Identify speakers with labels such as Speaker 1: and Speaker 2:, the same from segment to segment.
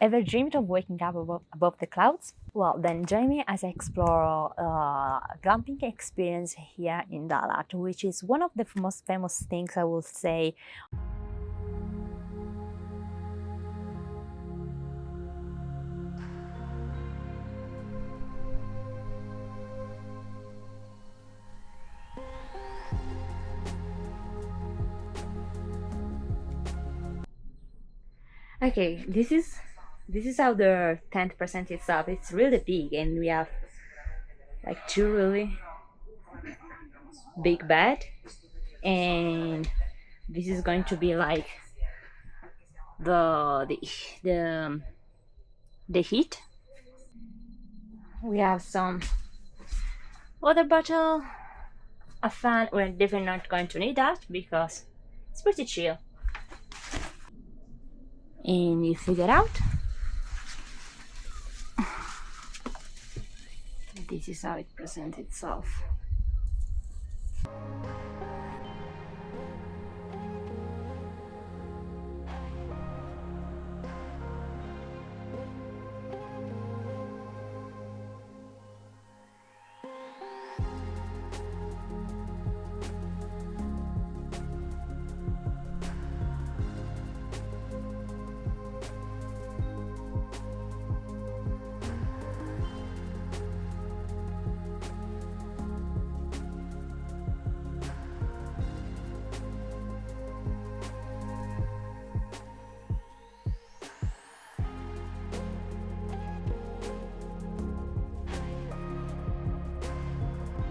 Speaker 1: Ever dreamed of waking up above the clouds? Well, then join me as I explore glamping experience here in Dalat, which is one of the most famous things I will say. Okay, this is how the tent presents itself. It's really big, and we have like two really big bed, and this is going to be like the the the heat. We have some water bottle, a fan. We're definitely not going to need that because it's pretty chill. And you figure out this is how it presents itself.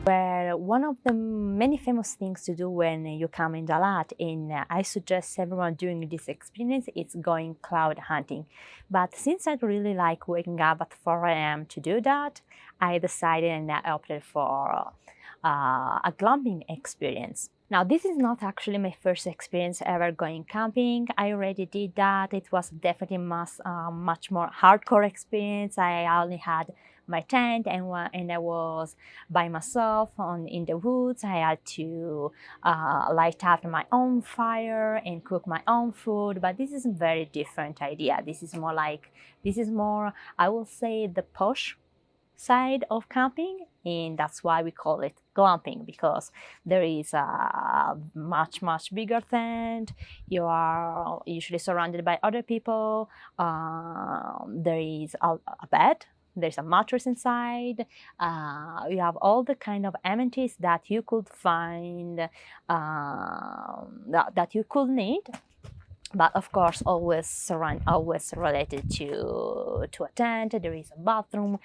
Speaker 1: Where one of the many famous things to do when you come in Dalat, and I suggest everyone doing this experience, is going cloud hunting. But since I really like waking up at 4 a.m. to do that, I decided and I opted for a glamping experience. Now, this is not actually my first experience ever going camping. I already did that. It was definitely much more hardcore experience. I only had my tent and I was by myself in the woods. I had to light up my own fire and cook my own food, but this is a very different idea. This is more, I will say, the posh side of camping, and that's why we call it glamping, because there is a much bigger tent. You are usually surrounded by other people. There is a bed. There's a mattress inside. You have all the kind of amenities that you could find, that you could need. But of course, always related to a tent. There is a bathroom.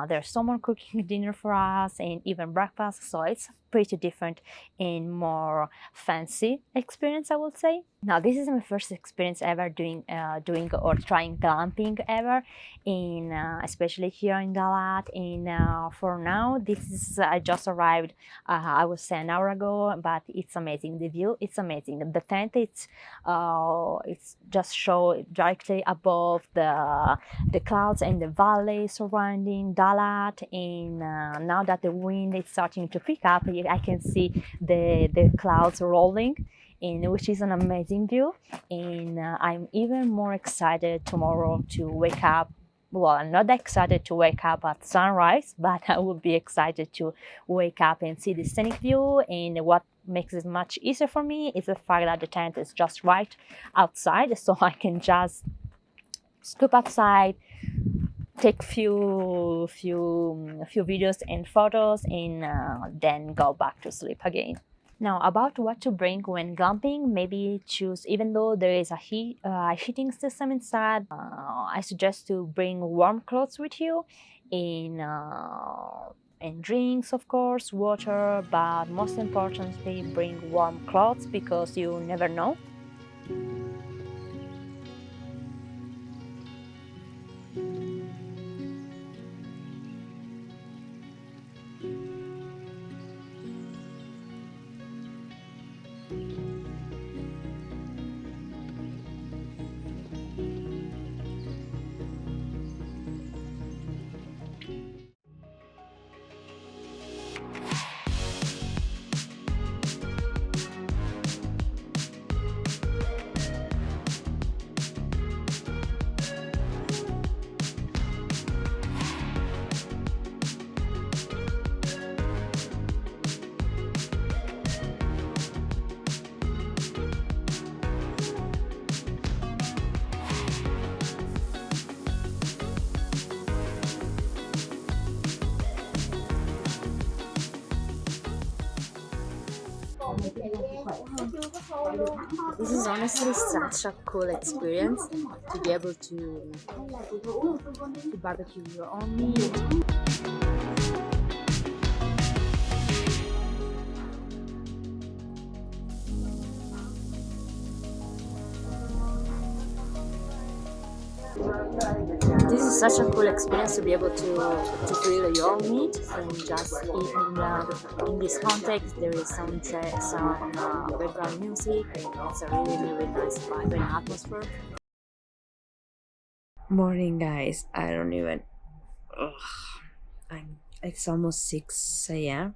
Speaker 1: There's someone cooking dinner for us, and even breakfast. So it's pretty different and more fancy experience, I would say. Now, this is my first experience ever doing or trying glamping ever, in especially here in Dalat. And for now, I just arrived. I would say an hour ago, but it's amazing. The view, it's amazing. The tent, it's just show directly above the clouds and the valley surrounding Dalat. And now that the wind is starting to pick up, I can see the clouds rolling, which is an amazing view. And I'm even more excited tomorrow to wake up. Well, I'm not excited to wake up at sunrise, but I will be excited to wake up and see the scenic view. And what makes it much easier for me is the fact that the tent is just right outside, so I can just scoop outside, take few videos and photos, and then go back to sleep again. Now, about what to bring when glamping, maybe choose, even though there is a heating system inside, I suggest to bring warm clothes with you, and drinks, of course, water, but most importantly, bring warm clothes, because you never know. This is honestly such a cool experience to be able to barbecue your own meat. This is such a cool experience to be able to grill your own meat and just eat in this context. There is some background music. It's a really nice vibe and atmosphere.
Speaker 2: Morning, guys. I don't even. It's almost 6 a.m.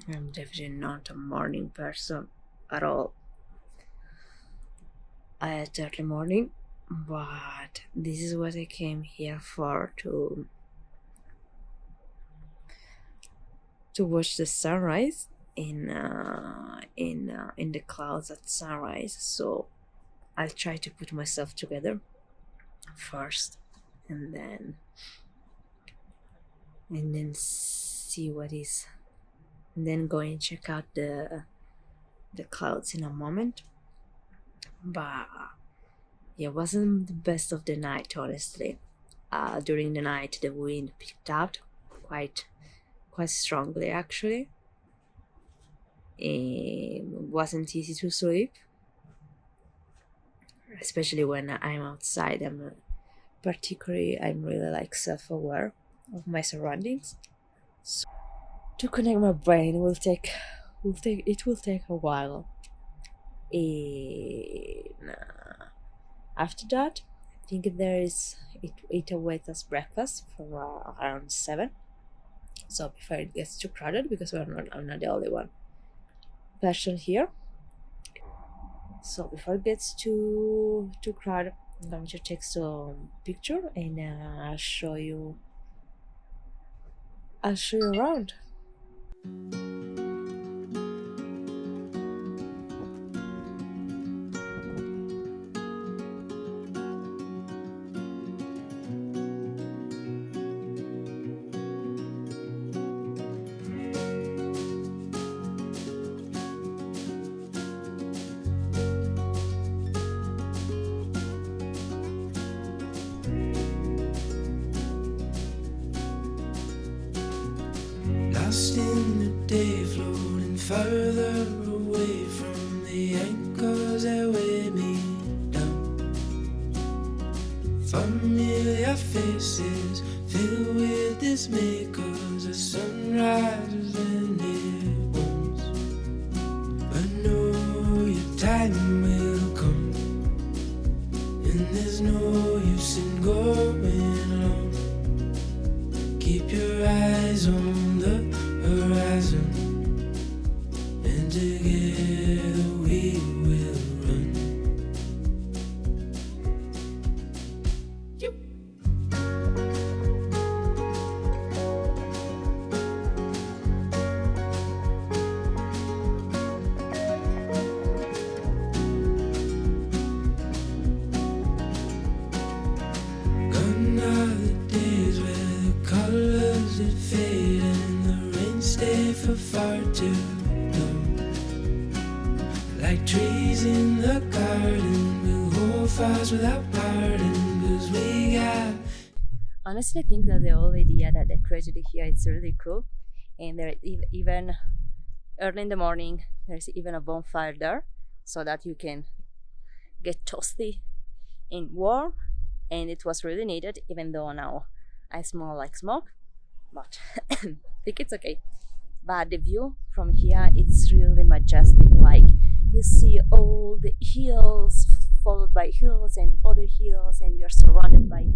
Speaker 2: I'm definitely not a morning person at all. I had early morning, but this is what I came here for, to watch the sunrise in the clouds at sunrise. So I'll try to put myself together first, and then see what is, and then go and check out the clouds in a moment. But it wasn't the best of the night, honestly. During the night the wind picked up quite strongly, actually. It wasn't easy to sleep, especially when I'm outside. I'm really like self-aware of my surroundings. So to connect my brain will take a while. And after that, I think it awaits us breakfast from around 7. So before it gets too crowded, because I'm not the only one person here. So before it gets too crowded, I'm going to take some picture, and I'll show you around.
Speaker 3: Lost in the day, floating further away from the anchors that weigh me down. Familiar faces filled with dismay, 'cause the sun rises when it wants. But know your time will come, and there's no use in going alone. Keep your eyes on the horizon, and together we will run. Gone are the days where the colors that fade and the rain stay for far too long. Like trees in the garden, we'll hold fast without parting, 'cause we got.
Speaker 1: Honestly, I think that the whole idea that they created here is really cool, and there even early in the morning there's even a bonfire there, so that you can get toasty and warm, and it was really needed, even though now I smell like smoke, but I think it's okay. But the view from here, it's really majestic. Like, you see all the hills followed by hills and other hills, and you're surrounded by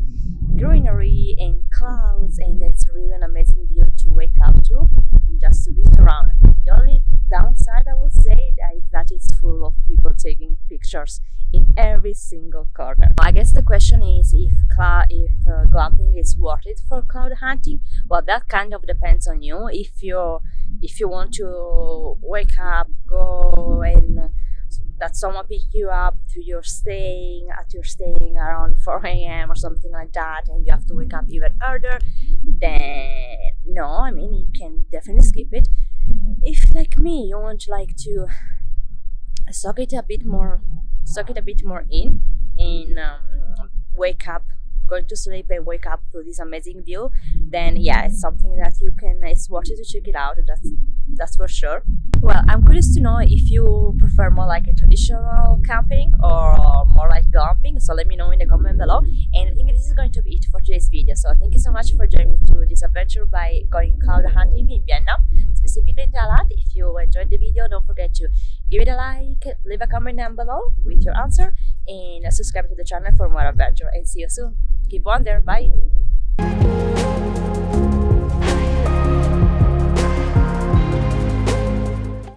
Speaker 1: greenery and clouds, and it's really an amazing view to wake up to and just to be around. The only downside I will say is that it's full of people taking pictures in every single corner. I guess the question is if glamping is worth it for cloud hunting. Well, that kind of depends on you. If you want to wake up, go, and that someone pick you up to your staying around 4 a.m. or something like that, and you have to wake up even earlier, then no, I mean, you can definitely skip it. If, like me, you want like to soak it a bit more in, and wake up, going to sleep and wake up to this amazing view, then yeah, it's something that it's worth it to check it out. That's for sure. Well, I'm curious to know if you prefer more like a traditional camping or more like glamping, so let me know in the comment below. And I think this is going to be it for today's video. So thank you so much for joining me to this adventure by going cloud hunting in Vietnam, specifically in Đà Lạt. If you enjoyed the video, don't forget to give it a like, leave a comment down below with your answer, and subscribe to the channel for more adventure. And see you soon. Keep wonder. Bye.